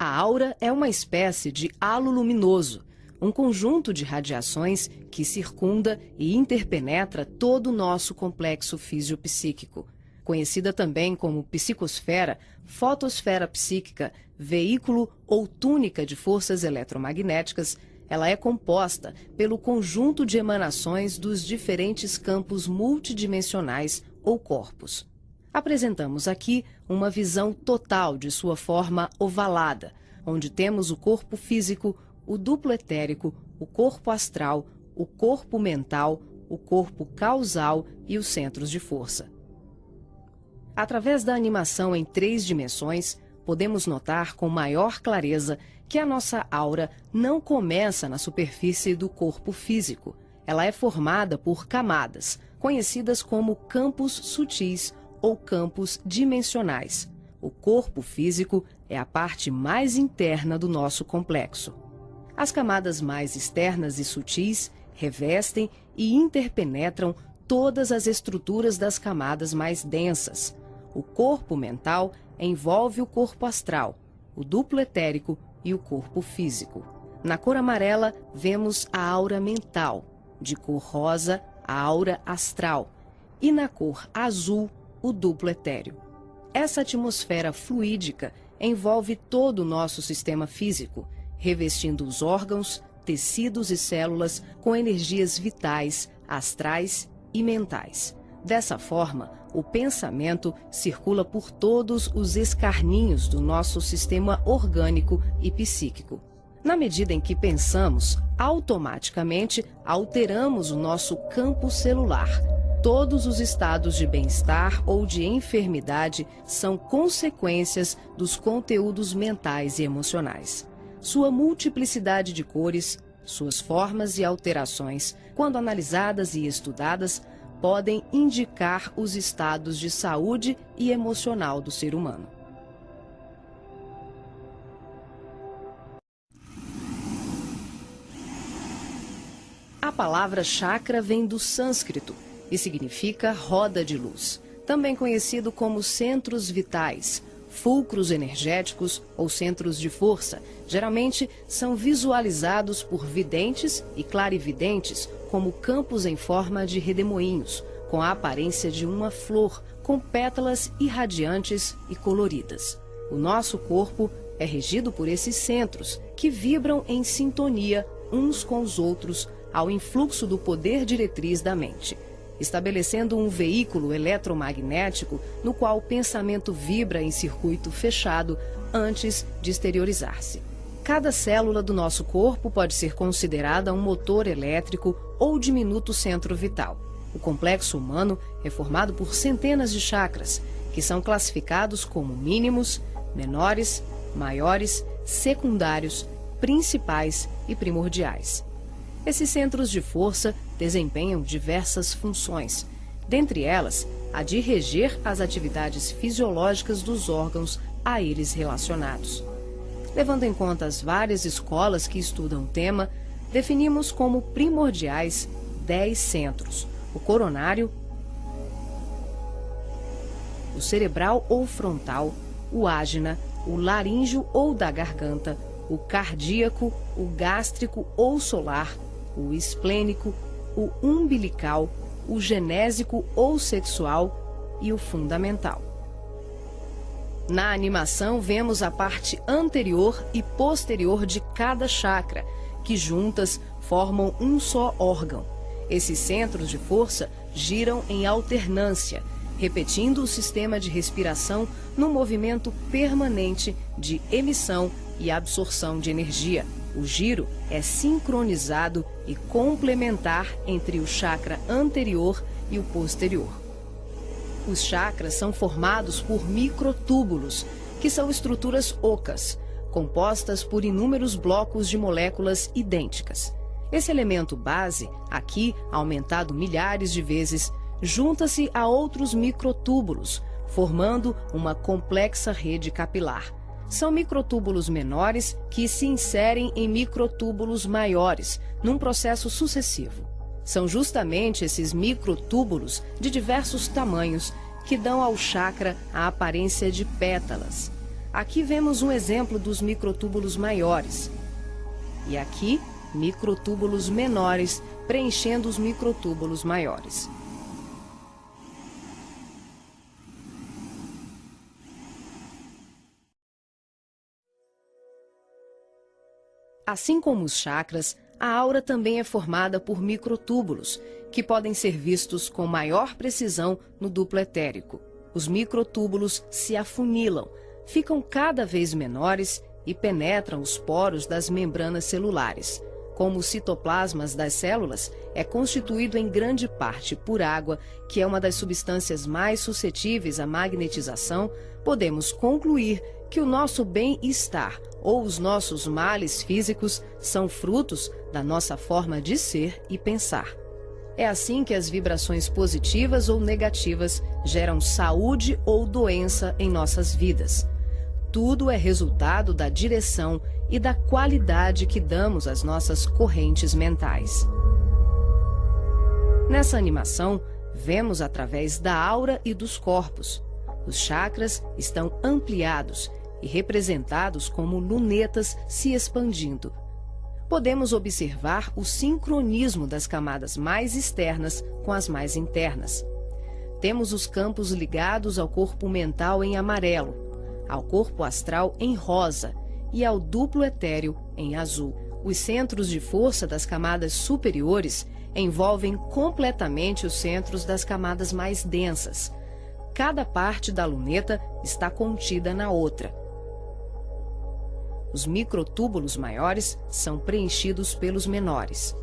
A aura é uma espécie de halo luminoso, um conjunto de radiações que circunda e interpenetra todo o nosso complexo fisiopsíquico. Conhecida também como psicosfera, fotosfera psíquica, veículo ou túnica de forças eletromagnéticas, ela é composta pelo conjunto de emanações dos diferentes campos multidimensionais ou corpos. Apresentamos aqui uma visão total de sua forma ovalada, onde temos o corpo físico, o duplo etérico, o corpo astral, o corpo mental, o corpo causal e os centros de força. Através da animação em 3 dimensões, podemos notar com maior clareza que a nossa aura não começa na superfície do corpo físico. Ela é formada por camadas, conhecidas como campos sutis ou campos dimensionais. O corpo físico é a parte mais interna do nosso complexo. As camadas mais externas e sutis revestem e interpenetram todas as estruturas das camadas mais densas. O corpo mental envolve o corpo astral, o duplo etérico e o corpo físico. Na cor amarela, vemos a aura mental, de cor rosa, a aura astral, e na cor azul, o duplo etéreo. Essa atmosfera fluídica envolve todo o nosso sistema físico, revestindo os órgãos, tecidos e células com energias vitais, astrais e mentais. Dessa forma, o pensamento circula por todos os escarninhos do nosso sistema orgânico e psíquico. Na medida em que pensamos, automaticamente alteramos o nosso campo celular. Todos os estados de bem-estar ou de enfermidade são consequências dos conteúdos mentais e emocionais. Sua multiplicidade de cores, suas formas e alterações, quando analisadas e estudadas, podem indicar os estados de saúde e emocional do ser humano. A palavra chakra vem do sânscrito e significa roda de luz, também conhecido como centros vitais, fulcros energéticos ou centros de força. Geralmente são visualizados por videntes e clarividentes como campos em forma de redemoinhos, com a aparência de uma flor, com pétalas irradiantes e coloridas. O nosso corpo é regido por esses centros, que vibram em sintonia uns com os outros ao influxo do poder diretriz da mente, estabelecendo um veículo eletromagnético no qual o pensamento vibra em circuito fechado antes de exteriorizar-se. Cada célula do nosso corpo pode ser considerada um motor elétrico ou diminuto centro vital. O complexo humano é formado por centenas de chakras, que são classificados como mínimos, menores, maiores, secundários, principais e primordiais. Esses centros de força desempenham diversas funções, dentre elas a de reger as atividades fisiológicas dos órgãos a eles relacionados. Levando em conta as várias escolas que estudam o tema, definimos como primordiais 10 centros: o coronário, o cerebral ou frontal, o ágina, o laríngeo ou da garganta, o cardíaco, o gástrico ou solar, o esplênico, o umbilical, o genésico ou sexual e o fundamental. Na animação, vemos a parte anterior e posterior de cada chakra, que juntas formam um só órgão. Esses centros de força giram em alternância, repetindo o sistema de respiração num movimento permanente de emissão e absorção de energia. O giro é sincronizado e complementar entre o chakra anterior e o posterior. Os chakras são formados por microtúbulos, que são estruturas ocas, compostas por inúmeros blocos de moléculas idênticas. Esse elemento base, aqui aumentado milhares de vezes, junta-se a outros microtúbulos, formando uma complexa rede capilar. São microtúbulos menores que se inserem em microtúbulos maiores, num processo sucessivo. São justamente esses microtúbulos de diversos tamanhos que dão ao chakra a aparência de pétalas. Aqui vemos um exemplo dos microtúbulos maiores. E aqui, microtúbulos menores preenchendo os microtúbulos maiores. Assim como os chakras, a aura também é formada por microtúbulos, que podem ser vistos com maior precisão no duplo etérico. Os microtúbulos se afunilam, ficam cada vez menores e penetram os poros das membranas celulares. Como os citoplasmas das células é constituído em grande parte por água, que é uma das substâncias mais suscetíveis à magnetização, podemos concluir que o nosso bem-estar ou os nossos males físicos são frutos da nossa forma de ser e pensar. É assim que as vibrações positivas ou negativas geram saúde ou doença em nossas vidas. Tudo é resultado da direção e da qualidade que damos às nossas correntes mentais. Nessa animação, vemos através da aura e dos corpos. Os chakras estão ampliados e representados como lunetas se expandindo. Podemos observar o sincronismo das camadas mais externas com as mais internas. Temos os campos ligados ao corpo mental em amarelo, ao corpo astral em rosa e ao duplo etéreo em azul. Os centros de força das camadas superiores envolvem completamente os centros das camadas mais densas. Cada parte da luneta está contida na outra. Os microtúbulos maiores são preenchidos pelos menores.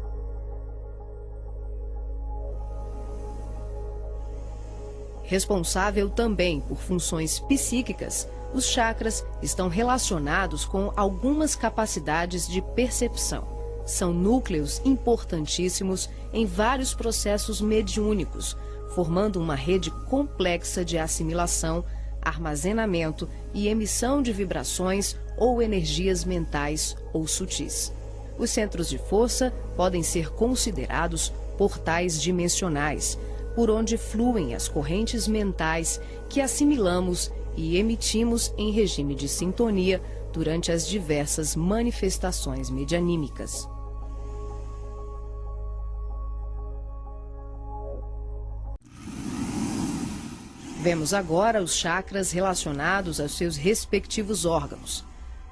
Responsável também por funções psíquicas, os chakras estão relacionados com algumas capacidades de percepção. São núcleos importantíssimos em vários processos mediúnicos, formando uma rede complexa de assimilação, armazenamento e emissão de vibrações ou energias mentais ou sutis. Os centros de força podem ser considerados portais dimensionais, por onde fluem as correntes mentais que assimilamos e emitimos em regime de sintonia durante as diversas manifestações medianímicas. Vemos agora os chakras relacionados aos seus respectivos órgãos.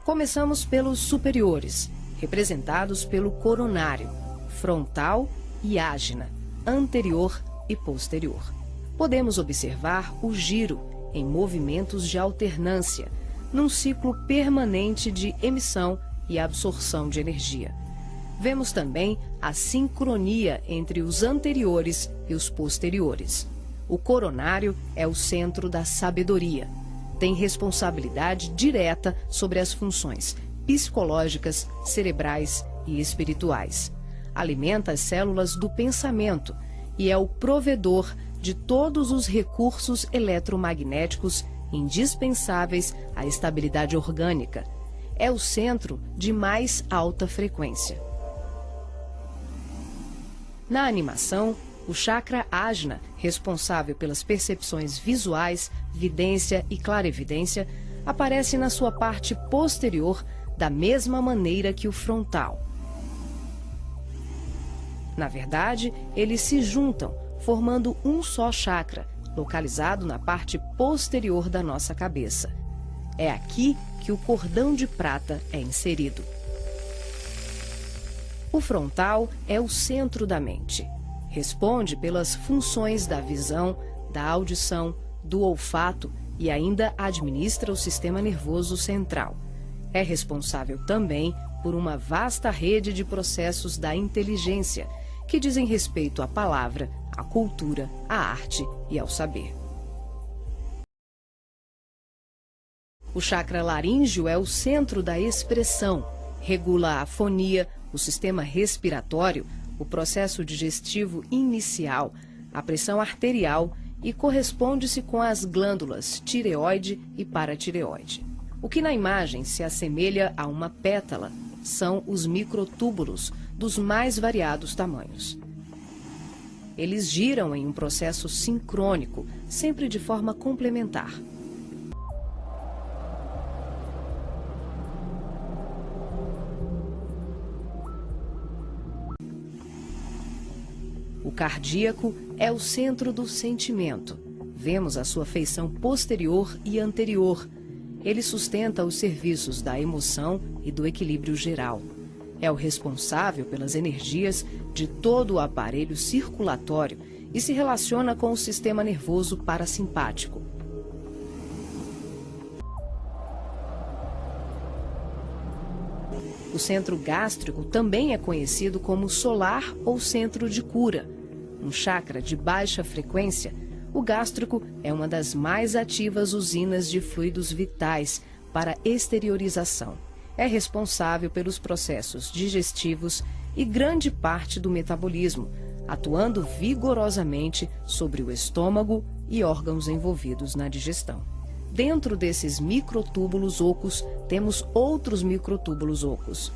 Começamos pelos superiores, representados pelo coronário, frontal e ágina, anterior e posterior. Podemos observar o giro em movimentos de alternância, num ciclo permanente de emissão e absorção de energia. Vemos também a sincronia entre os anteriores e os posteriores. O coronário é o centro da sabedoria. Tem responsabilidade direta sobre as funções psicológicas, cerebrais e espirituais. Alimenta as células do pensamento e é o provedor de todos os recursos eletromagnéticos indispensáveis à estabilidade orgânica. É o centro de mais alta frequência. Na animação, o chakra ágina, responsável pelas percepções visuais, vidência e clarevidência, aparece na sua parte posterior da mesma maneira que o frontal. Na verdade, eles se juntam, formando um só chakra, localizado na parte posterior da nossa cabeça. É aqui que o cordão de prata é inserido. O frontal é o centro da mente. Responde pelas funções da visão, da audição, do olfato e ainda administra o sistema nervoso central. É responsável também por uma vasta rede de processos da inteligência, que dizem respeito à palavra, à cultura, à arte e ao saber. O chakra laríngeo é o centro da expressão, regula a fonia, o sistema respiratório, o processo digestivo inicial, a pressão arterial e corresponde-se com as glândulas tireoide e paratireoide. O que na imagem se assemelha a uma pétala são os microtúbulos dos mais variados tamanhos. Eles giram em um processo sincrônico, sempre de forma complementar. cardíaco é o centro do sentimento. Vemos a sua feição posterior e anterior. Ele sustenta os serviços da emoção e do equilíbrio geral. É o responsável pelas energias de todo o aparelho circulatório e se relaciona com o sistema nervoso parasimpático. O centro gástrico também é conhecido como solar ou centro de cura. Um chakra de baixa frequência, o gástrico é uma das mais ativas usinas de fluidos vitais para exteriorização. É responsável pelos processos digestivos e grande parte do metabolismo, atuando vigorosamente sobre o estômago e órgãos envolvidos na digestão. Dentro desses microtúbulos ocos, temos outros microtúbulos ocos.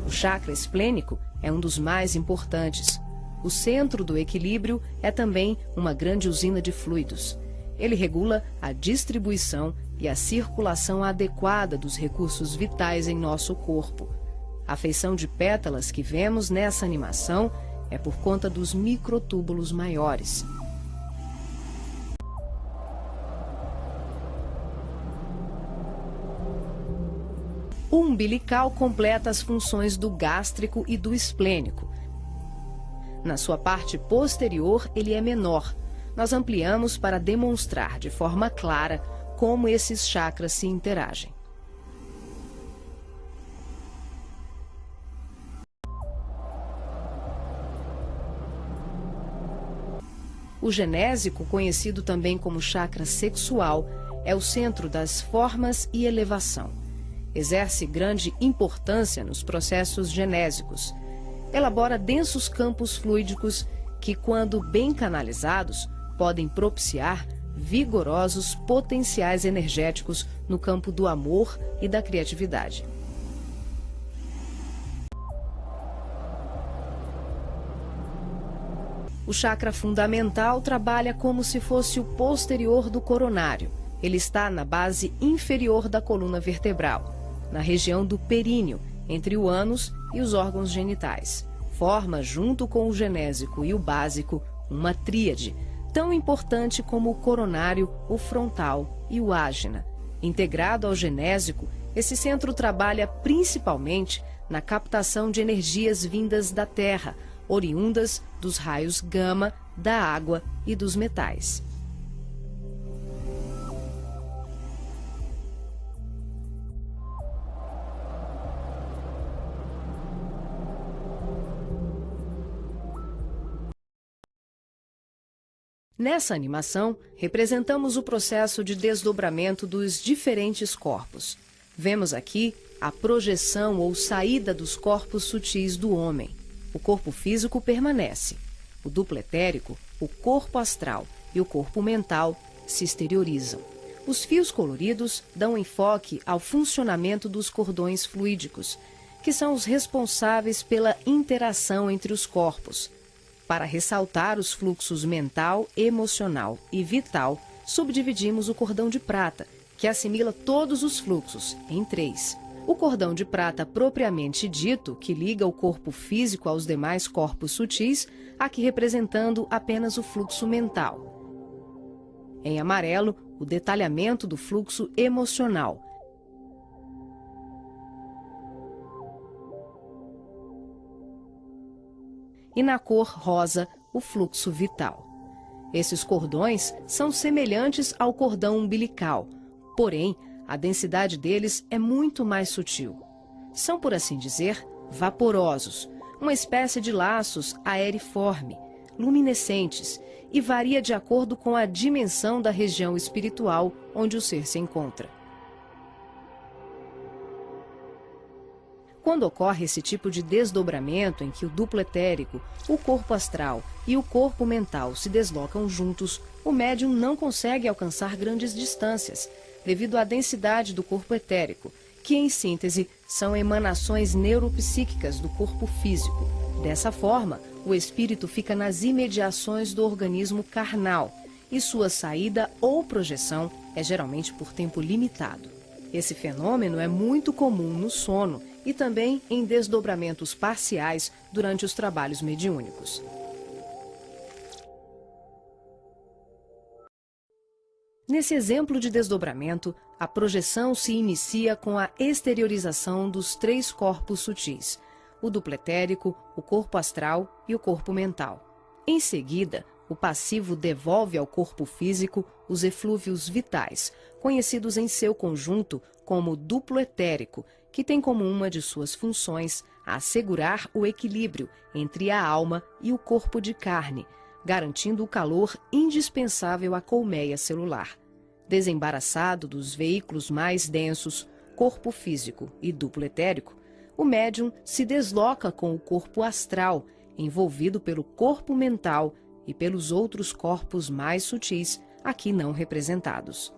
O chakra esplênico é um dos mais importantes. O centro do equilíbrio é também uma grande usina de fluidos. Ele regula a distribuição e a circulação adequada dos recursos vitais em nosso corpo. A feição de pétalas que vemos nessa animação é por conta dos microtúbulos maiores. O umbilical completa as funções do gástrico e do esplênico. Na sua parte posterior, ele é menor. Nós ampliamos para demonstrar de forma clara como esses chakras se interagem. O genésico, conhecido também como chakra sexual, é o centro das formas e elevação. Exerce grande importância nos processos genésicos. Elabora densos campos fluídicos que, quando bem canalizados, podem propiciar vigorosos potenciais energéticos no campo do amor e da criatividade. O chakra fundamental trabalha como se fosse o posterior do coronário. Ele está na base inferior da coluna vertebral, na região do períneo, entre o ânus e os órgãos genitais. Forma, junto com o genésico e o básico, uma tríade, tão importante como o coronário, o frontal e o ágina. Integrado ao genésico, esse centro trabalha principalmente na captação de energias vindas da Terra, oriundas dos raios gama, da água e dos metais. Nessa animação, representamos o processo de desdobramento dos diferentes corpos. Vemos aqui a projeção ou saída dos corpos sutis do homem. O corpo físico permanece. O duplo etérico, o corpo astral e o corpo mental se exteriorizam. Os fios coloridos dão enfoque ao funcionamento dos cordões fluídicos, que são os responsáveis pela interação entre os corpos. Para ressaltar os fluxos mental, emocional e vital, subdividimos o cordão de prata, que assimila todos os fluxos, em 3. O cordão de prata propriamente dito, que liga o corpo físico aos demais corpos sutis, aqui representando apenas o fluxo mental. Em amarelo, o detalhamento do fluxo emocional. E na cor rosa, o fluxo vital. Esses cordões são semelhantes ao cordão umbilical, porém, a densidade deles é muito mais sutil. São, por assim dizer, vaporosos, uma espécie de laços aeriforme, luminescentes, e varia de acordo com a dimensão da região espiritual onde o ser se encontra. Quando ocorre esse tipo de desdobramento em que o duplo etérico, o corpo astral e o corpo mental se deslocam juntos, o médium não consegue alcançar grandes distâncias, devido à densidade do corpo etérico, que, em síntese, são emanações neuropsíquicas do corpo físico. Dessa forma, o espírito fica nas imediações do organismo carnal, e sua saída ou projeção é geralmente por tempo limitado. Esse fenômeno é muito comum no sono e também em desdobramentos parciais durante os trabalhos mediúnicos. Nesse exemplo de desdobramento, a projeção se inicia com a exteriorização dos 3 corpos sutis, o duplo etérico, o corpo astral e o corpo mental. Em seguida, o passivo devolve ao corpo físico os eflúvios vitais, conhecidos em seu conjunto como duplo etérico, que tem como uma de suas funções assegurar o equilíbrio entre a alma e o corpo de carne, garantindo o calor indispensável à colmeia celular. Desembaraçado dos veículos mais densos, corpo físico e duplo etérico, o médium se desloca com o corpo astral, envolvido pelo corpo mental e pelos outros corpos mais sutis, aqui não representados.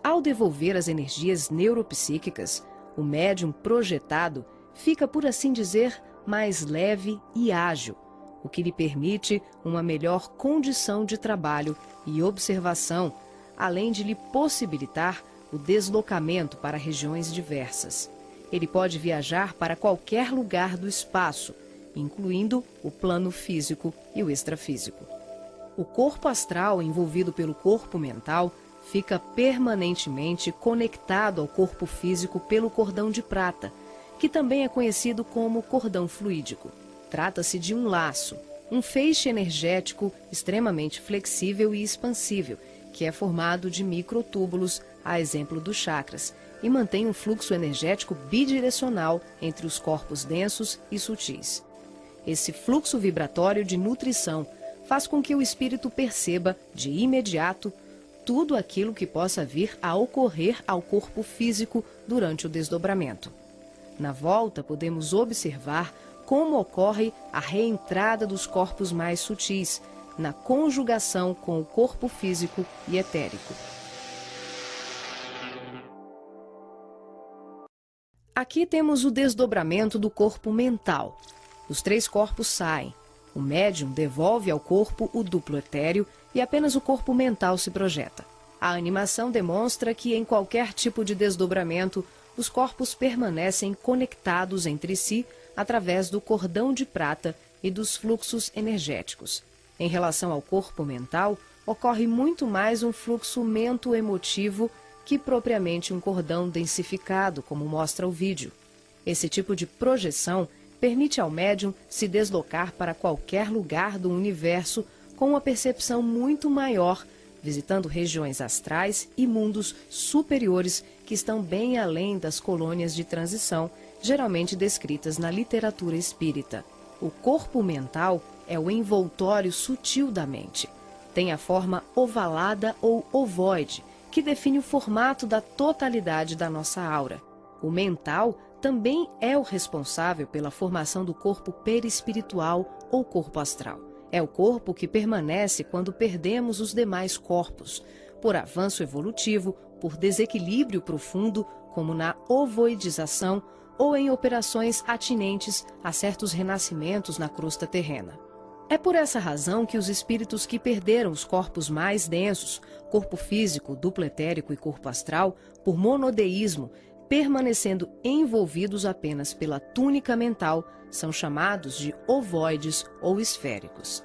Ao devolver as energias neuropsíquicas, o médium projetado fica, por assim dizer, mais leve e ágil, o que lhe permite uma melhor condição de trabalho e observação, além de lhe possibilitar o deslocamento para regiões diversas. Ele pode viajar para qualquer lugar do espaço, incluindo o plano físico e o extrafísico. O corpo astral, envolvido pelo corpo mental, fica permanentemente conectado ao corpo físico pelo cordão de prata, que também é conhecido como cordão fluídico. Trata-se de um laço, um feixe energético extremamente flexível e expansível, que é formado de microtúbulos, a exemplo dos chakras, e mantém um fluxo energético bidirecional entre os corpos densos e sutis. Esse fluxo vibratório de nutrição faz com que o espírito perceba, de imediato, tudo aquilo que possa vir a ocorrer ao corpo físico durante o desdobramento. Na volta, podemos observar como ocorre a reentrada dos corpos mais sutis, na conjugação com o corpo físico e etérico. Aqui temos o desdobramento do corpo mental. Os 3 corpos saem. O médium devolve ao corpo o duplo etéreo e apenas o corpo mental se projeta. A animação demonstra que em qualquer tipo de desdobramento, os corpos permanecem conectados entre si através do cordão de prata e dos fluxos energéticos. Em relação ao corpo mental, ocorre muito mais um fluxo mento-emotivo que propriamente um cordão densificado, como mostra o vídeo. Esse tipo de projeção permite ao médium se deslocar para qualquer lugar do universo com uma percepção muito maior, visitando regiões astrais e mundos superiores que estão bem além das colônias de transição, geralmente descritas na literatura espírita. O corpo mental é o envoltório sutil da mente. Tem a forma ovalada ou ovoide, que define o formato da totalidade da nossa aura. O mental também é o responsável pela formação do corpo perispiritual ou corpo astral. É o corpo que permanece quando perdemos os demais corpos, por avanço evolutivo, por desequilíbrio profundo, como na ovoidização, ou em operações atinentes a certos renascimentos na crosta terrena. É por essa razão que os espíritos que perderam os corpos mais densos, corpo físico, duplo etérico e corpo astral, por monodeísmo, permanecendo envolvidos apenas pela túnica mental, são chamados de ovoides ou esféricos.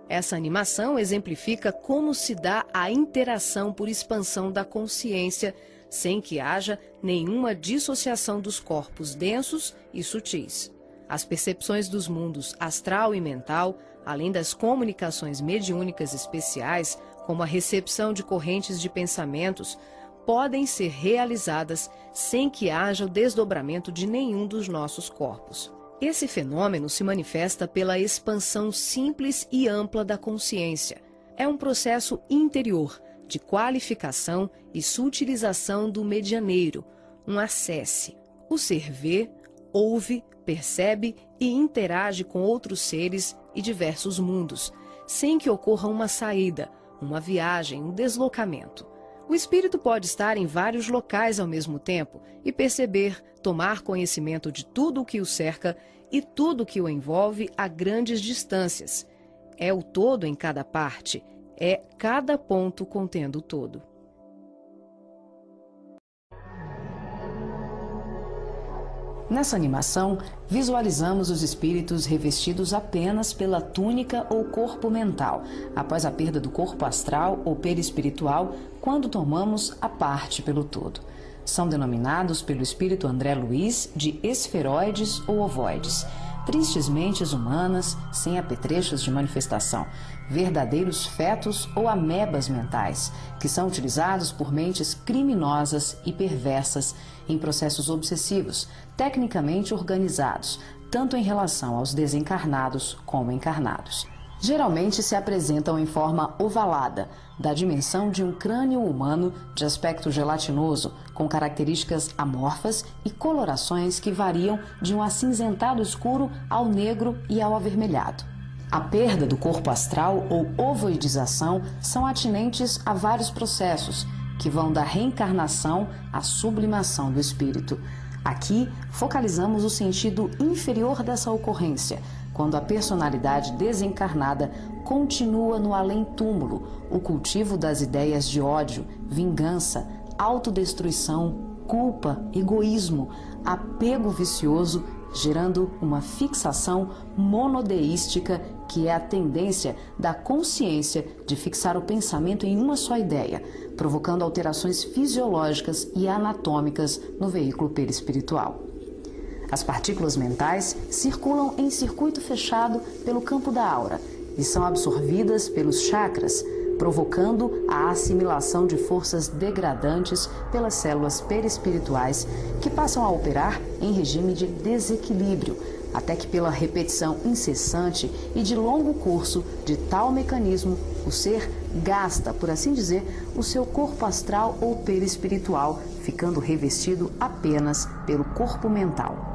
Essa animação exemplifica como se dá a interação por expansão da consciência, sem que haja nenhuma dissociação dos corpos densos e sutis. As percepções dos mundos astral e mental, além das comunicações mediúnicas especiais, como a recepção de correntes de pensamentos, podem ser realizadas sem que haja o desdobramento de nenhum dos nossos corpos. Esse fenômeno se manifesta pela expansão simples e ampla da consciência. É um processo interior, de qualificação e sutilização do medianeiro, um acesse. O ser vê, ouve, percebe e interage com outros seres e diversos mundos, sem que ocorra uma saída, uma viagem, um deslocamento. O espírito pode estar em vários locais ao mesmo tempo e perceber, tomar conhecimento de tudo o que o cerca e tudo o que o envolve a grandes distâncias. É o todo em cada parte, é cada ponto contendo o todo. Nessa animação, visualizamos os espíritos revestidos apenas pela túnica ou corpo mental, após a perda do corpo astral ou perispiritual, quando tomamos a parte pelo todo. São denominados pelo espírito André Luiz de esferoides ou ovoides, tristes mentes humanas sem apetrechos de manifestação, verdadeiros fetos ou amebas mentais, que são utilizados por mentes criminosas e perversas em processos obsessivos, tecnicamente organizados, tanto em relação aos desencarnados como encarnados. Geralmente se apresentam em forma ovalada, da dimensão de um crânio humano de aspecto gelatinoso, com características amorfas e colorações que variam de um acinzentado escuro ao negro e ao avermelhado. A perda do corpo astral ou ovoidização são atinentes a vários processos, que vão da reencarnação à sublimação do espírito. Aqui, focalizamos o sentido inferior dessa ocorrência, quando a personalidade desencarnada continua no além-túmulo, o cultivo das ideias de ódio, vingança, autodestruição, culpa, egoísmo, apego vicioso, gerando uma fixação monodeística, que é a tendência da consciência de fixar o pensamento em uma só ideia, provocando alterações fisiológicas e anatômicas no veículo perispiritual. As partículas mentais circulam em circuito fechado pelo campo da aura e são absorvidas pelos chakras, provocando a assimilação de forças degradantes pelas células perispirituais, que passam a operar em regime de desequilíbrio, até que pela repetição incessante e de longo curso de tal mecanismo, o ser gasta, por assim dizer, o seu corpo astral ou perispiritual, ficando revestido apenas pelo corpo mental.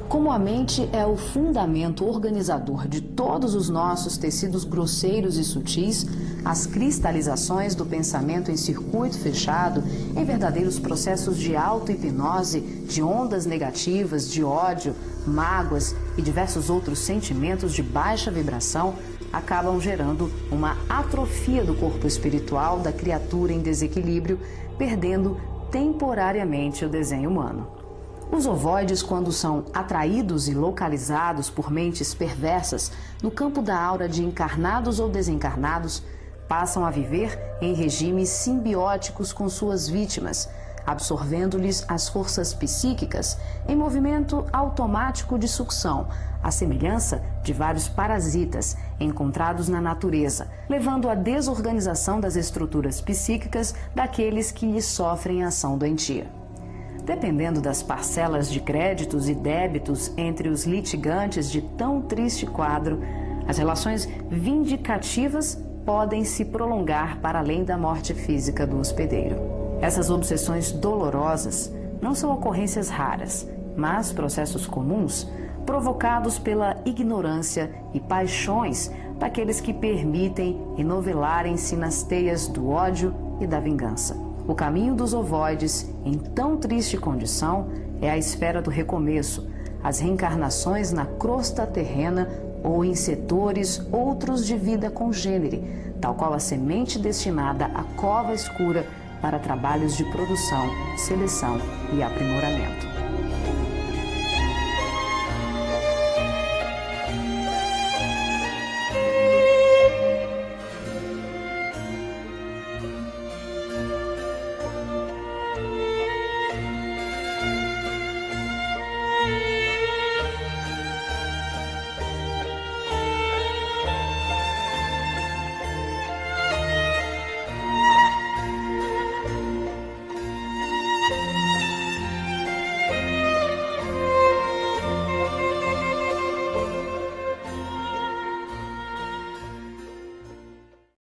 Como a mente é o fundamento organizador de todos os nossos tecidos grosseiros e sutis, as cristalizações do pensamento em circuito fechado, em verdadeiros processos de auto-hipnose, de ondas negativas, de ódio, mágoas e diversos outros sentimentos de baixa vibração, acabam gerando uma atrofia do corpo espiritual da criatura em desequilíbrio, perdendo temporariamente o desenho humano. Os ovoides, quando são atraídos e localizados por mentes perversas no campo da aura de encarnados ou desencarnados, passam a viver em regimes simbióticos com suas vítimas, absorvendo-lhes as forças psíquicas em movimento automático de sucção, à semelhança de vários parasitas encontrados na natureza, levando à desorganização das estruturas psíquicas daqueles que lhes sofrem a ação doentia. Dependendo das parcelas de créditos e débitos entre os litigantes de tão triste quadro, as relações vindicativas podem se prolongar para além da morte física do hospedeiro. Essas obsessões dolorosas não são ocorrências raras, mas processos comuns provocados pela ignorância e paixões daqueles que permitem enovelarem-se nas teias do ódio e da vingança. O caminho dos ovoides, em tão triste condição, é a esfera do recomeço, as reencarnações na crosta terrena ou em setores outros de vida congênere, tal qual a semente destinada à cova escura para trabalhos de produção, seleção e aprimoramento.